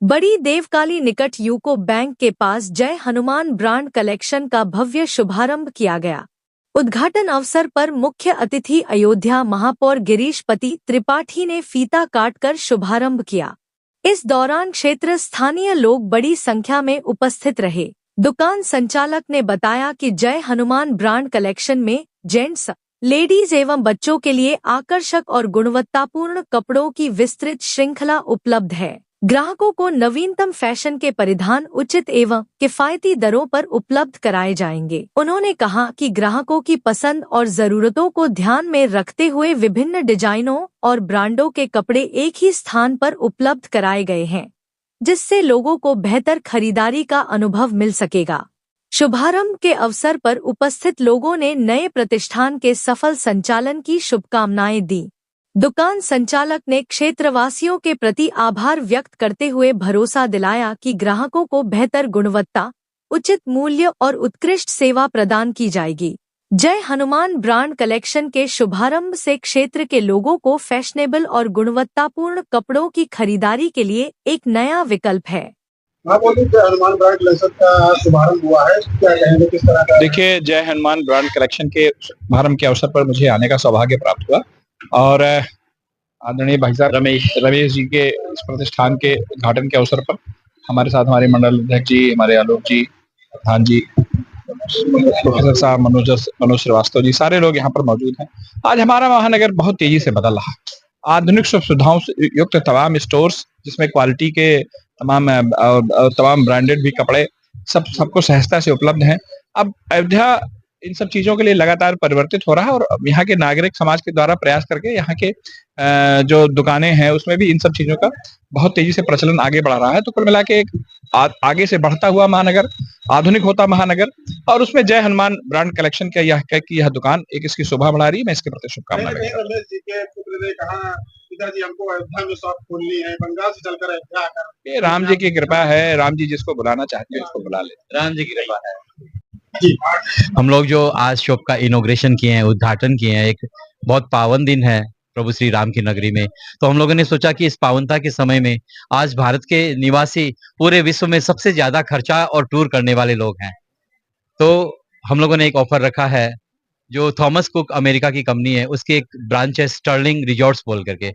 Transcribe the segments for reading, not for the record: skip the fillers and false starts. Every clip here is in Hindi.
बड़ी देवकाली निकट यूको बैंक के पास जय हनुमान ब्रांड कलेक्शन का भव्य शुभारंभ किया गया। उद्घाटन अवसर पर मुख्य अतिथि अयोध्या महापौर गिरीश पति त्रिपाठी ने फीता काटकर शुभारंभ किया। इस दौरान क्षेत्र स्थानीय लोग बड़ी संख्या में उपस्थित रहे। दुकान संचालक ने बताया कि जय हनुमान ब्रांड कलेक्शन में जेंट्स, लेडीज एवं बच्चों के लिए आकर्षक और गुणवत्तापूर्ण कपड़ों की विस्तृत श्रृंखला उपलब्ध है। ग्राहकों को नवीनतम फैशन के परिधान उचित एवं किफायती दरों पर उपलब्ध कराए जाएंगे। उन्होंने कहा कि ग्राहकों की पसंद और जरूरतों को ध्यान में रखते हुए विभिन्न डिजाइनों और ब्रांडों के कपड़े एक ही स्थान पर उपलब्ध कराए गए हैं, जिससे लोगों को बेहतर खरीदारी का अनुभव मिल सकेगा। शुभारंभ के अवसर पर उपस्थित लोगों ने नए प्रतिष्ठान के सफल संचालन की शुभकामनाएं दी। दुकान संचालक ने क्षेत्रवासियों के प्रति आभार व्यक्त करते हुए भरोसा दिलाया कि ग्राहकों को बेहतर गुणवत्ता, उचित मूल्य और उत्कृष्ट सेवा प्रदान की जाएगी। जय हनुमान ब्रांड कलेक्शन के शुभारंभ से क्षेत्र के लोगों को फैशनेबल और गुणवत्तापूर्ण कपड़ों की खरीदारी के लिए एक नया विकल्प है। जय हनुमान ब्रांड कलेक्शन का शुभारंभ हुआ है, क्या कहेंगे, किस तरह का? देखिए, जय हनुमान ब्रांड कलेक्शन के शुभारंभ के अवसर पर मुझे आने का सौभाग्य प्राप्त हुआ और आदरणीय भाई साहब रमेश जी के इस प्रतिष्ठान के उद्घाटन के अवसर पर हमारे साथ हमारे मंडल अध्यक्ष जी, हमारे आलोक जी, प्रधान जी, प्रोफेसर साहब मनोज श्रीवास्तव जी, सारे लोग यहाँ पर मौजूद हैं। आज हमारा महानगर बहुत तेजी से बदल रहा है। आधुनिक सुख सुविधाओं से युक्त तमाम स्टोर्स, जिसमें क्वालिटी के तमाम ब्रांडेड भी कपड़े सबको सहजता से उपलब्ध हैं। अब अयोध्या इन सब चीजों के लिए लगातार परिवर्तित हो रहा है और यहाँ के नागरिक समाज के द्वारा प्रयास करके यहाँ के जो दुकानें हैं उसमें भी इन सब चीजों का बहुत तेजी से प्रचलन आगे बढ़ रहा है। तो कुल मिला के एक आगे से बढ़ता हुआ महानगर, आधुनिक होता महानगर, और उसमें जय हनुमान ब्रांड कलेक्शन का यह दुकान एक इसकी शोभा बढ़ा रही है। मैं इसके प्रति शुभकामनाएं। रमेश जी के पुत्र ने कहा, पिताजी हमको अयोध्या में शॉप खोलनी है, बंगाल से चलकर अयोध्या आकर। ये राम जी की कृपा है, राम जी जिसको बुलाना चाहते हैं उसको बुला ले, राम जी की कृपा है। हम लोग जो आज शॉप का इनॉग्रेशन किए हैं, उद्घाटन किए हैं, एक बहुत पावन दिन है प्रभु श्री राम की नगरी में। तो हम लोगों ने सोचा कि इस पावनता के समय में आज भारत के निवासी पूरे विश्व में सबसे ज्यादा खर्चा और टूर करने वाले लोग हैं। तो हम लोगों ने एक ऑफर रखा है, जो थॉमस कुक अमेरिका की कंपनी है, उसकी एक ब्रांच है स्टर्लिंग रिजॉर्ट्स बोल करके।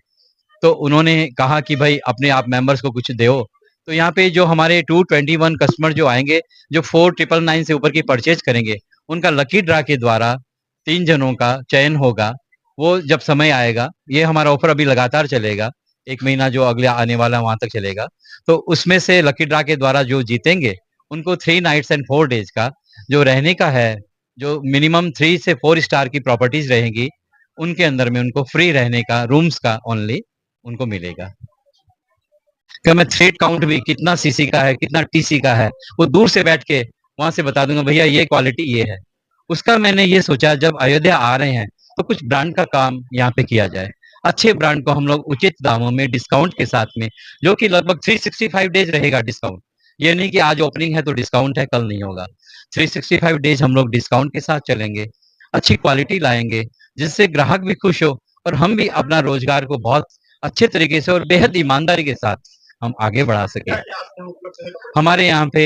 तो उन्होंने कहा कि भाई अपने आप मेंबर्स को कुछ दो। तो यहाँ पे जो हमारे 221 कस्टमर जो आएंगे, जो 4999 से ऊपर की परचेज करेंगे, उनका लकी ड्रा के द्वारा 3 जनों का चयन होगा। वो जब समय आएगा, ये हमारा ऑफर अभी लगातार चलेगा, 1 महीना जो अगले आने वाला वहां तक चलेगा। तो उसमें से लकी ड्रा के द्वारा जो जीतेंगे उनको 3 नाइट्स एंड 4 डेज का जो रहने का है, जो मिनिमम 3 से 4 स्टार की प्रॉपर्टीज रहेंगी, उनके अंदर में उनको फ्री रहने का, रूम्स का ओनली उनको मिलेगा। क्या मैं थ्रेड काउंट भी कितना सीसी का है, कितना टीसी का है, वो दूर से बैठ के वहां से बता दूंगा, भैया ये क्वालिटी ये है। उसका मैंने ये सोचा, जब अयोध्या आ रहे हैं तो कुछ ब्रांड का काम यहाँ पे किया जाए। अच्छे ब्रांड को हम लोग उचित दामों में डिस्काउंट के साथ में, जो कि लगभग 365 डेज रहेगा डिस्काउंट। ये नहीं कि आज ओपनिंग है तो डिस्काउंट है, कल नहीं होगा। 365 डेज हम लोग डिस्काउंट के साथ चलेंगे, अच्छी क्वालिटी लाएंगे, जिससे ग्राहक भी खुश हो और हम भी अपना रोजगार को बहुत अच्छे तरीके से और बेहद ईमानदारी के साथ हम आगे बढ़ा सके। हमारे यहाँ पे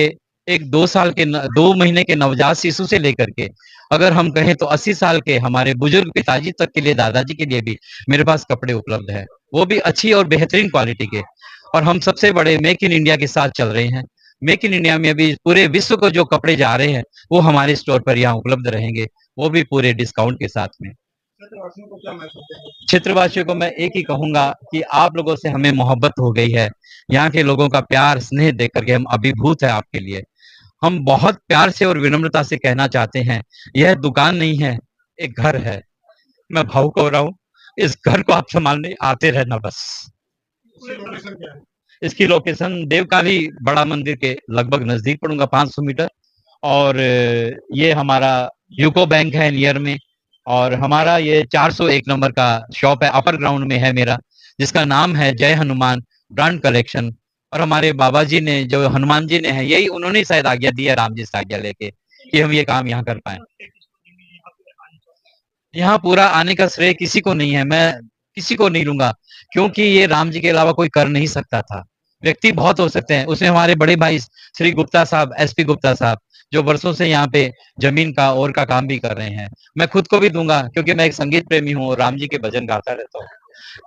एक 2 महीने के नवजात शिशु से लेकर के, अगर हम कहें तो 80 साल के हमारे बुजुर्ग पिताजी तक के लिए, दादाजी के लिए भी मेरे पास कपड़े उपलब्ध है, वो भी अच्छी और बेहतरीन क्वालिटी के। और हम सबसे बड़े मेक इन इंडिया के साथ चल रहे हैं। मेक इन इंडिया में भी पूरे विश्व को जो कपड़े जा रहे हैं वो हमारे स्टोर पर यहाँ उपलब्ध रहेंगे, वो भी पूरे डिस्काउंट के साथ में। क्षेत्रवासियों को मैं एक ही कहूंगा कि आप लोगों से हमें मोहब्बत हो गई है। यहाँ के लोगों का प्यार स्नेह देख करके हम अभिभूत है आपके लिए। हम बहुत प्यार से और विनम्रता से कहना चाहते हैं, यह दुकान नहीं है, एक घर है। मैं भावुक हो रहा हूँ, इस घर को आप संभालने आते रहना बस। इसकी लोकेशन देवकाली बड़ा मंदिर के लगभग नजदीक पड़ूंगा, 500 मीटर। और ये हमारा यूको बैंक है नियर में, और हमारा ये 401 नंबर का शॉप है, अपर ग्राउंड में है मेरा, जिसका नाम है जय हनुमान ब्रांड कलेक्शन। और हमारे बाबा जी ने, जो हनुमान जी ने है, यही उन्होंने शायद आज्ञा दी है, राम जी से आज्ञा लेके, कि हम ये काम यहाँ कर पाए। यहाँ पूरा आने का श्रेय किसी को नहीं है, मैं किसी को नहीं लूंगा, क्योंकि ये राम जी के अलावा कोई कर नहीं सकता था। व्यक्ति बहुत हो सकते हैं, उसमें हमारे बड़े भाई श्री गुप्ता साहब, एसपी गुप्ता साहब, जो वर्षों से यहाँ पे जमीन का और का काम भी कर रहे हैं। मैं खुद को भी दूंगा क्योंकि मैं एक संगीत प्रेमी हूँ और राम जी के भजन गाता रहता हूँ।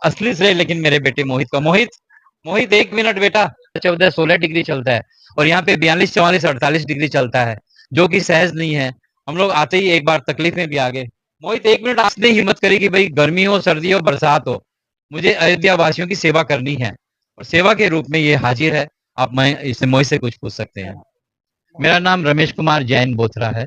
असली श्रेय लेकिन मेरे बेटे मोहित का। मोहित 1 मिनट बेटा, 14-16 डिग्री चलता है और यहाँ पे 42, 44, 48 डिग्री चलता है, जो कि सहज नहीं है। हम लोग आते ही एक बार तकलीफ में भी आ गए। मोहित 1 मिनट आपने हिम्मत करी कि भाई गर्मी हो, सर्दी हो, बरसात हो, मुझे अयोध्या वासियों की सेवा करनी है और सेवा के रूप में ये हाजिर है। आप मैं इससे मोहित से कुछ पूछ सकते हैं। मेरा नाम रमेश कुमार जैन बोथरा है।